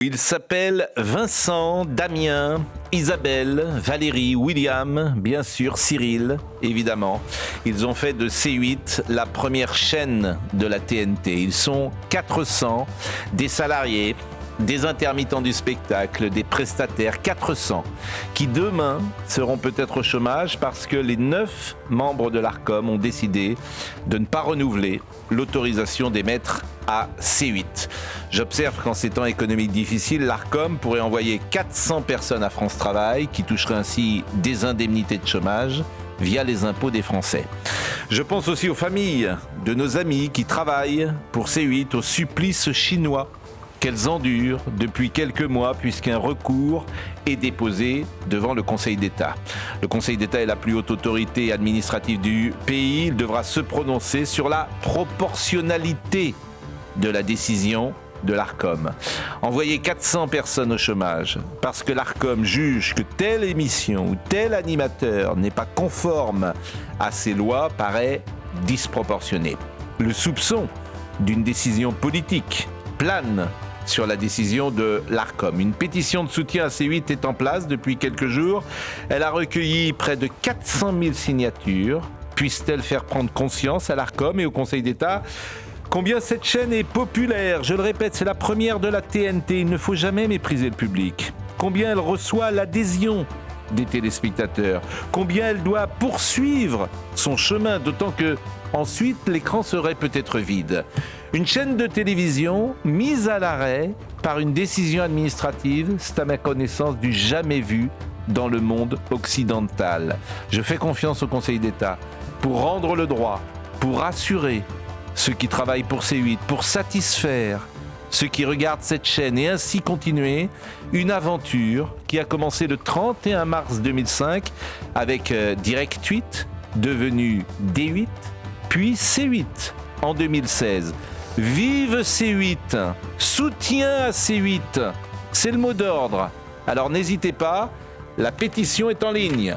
Ils s'appellent Vincent, Damien, Isabelle, Valérie, William, bien sûr Cyril, évidemment. Ils ont fait de C8 la première chaîne de la TNT. Ils sont 400, des salariés, des intermittents du spectacle, des prestataires, 400, qui demain seront peut-être au chômage parce que les 9 membres de l'Arcom ont décidé de ne pas renouveler l'autorisation d'émettre à C8. J'observe qu'en ces temps économiques difficiles, l'Arcom pourrait envoyer 400 personnes à France Travail qui toucheraient ainsi des indemnités de chômage via les impôts des Français. Je pense aussi aux familles de nos amis qui travaillent pour C8, au supplice chinois qu'elles endurent depuis quelques mois puisqu'un recours est déposé devant le Conseil d'État. Le Conseil d'État est la plus haute autorité administrative du pays. Il devra se prononcer sur la proportionnalité de la décision de l'Arcom. Envoyer 400 personnes au chômage parce que l'Arcom juge que telle émission ou tel animateur n'est pas conforme à ces lois paraît disproportionné. Le soupçon d'une décision politique plane sur la décision de l'Arcom. Une pétition de soutien à C8 est en place depuis quelques jours. Elle a recueilli près de 400 000 signatures. Puisse-t-elle faire prendre conscience à l'Arcom et au Conseil d'État combien cette chaîne est populaire? Je le répète, c'est la première de la TNT. Il ne faut jamais mépriser le public. Combien elle reçoit l'adhésion des téléspectateurs? Combien elle doit poursuivre son chemin, d'autant que ensuite l'écran serait peut-être vide. Une chaîne de télévision mise à l'arrêt par une décision administrative, c'est à ma connaissance du jamais vu dans le monde occidental. Je fais confiance au Conseil d'État pour rendre le droit, pour rassurer ceux qui travaillent pour C8, pour satisfaire ceux qui regardent cette chaîne et ainsi continuer une aventure qui a commencé le 31 mars 2005 avec Direct 8, devenu D8, puis C8 en 2016. Vive C8, soutien à C8, c'est le mot d'ordre. Alors n'hésitez pas, la pétition est en ligne.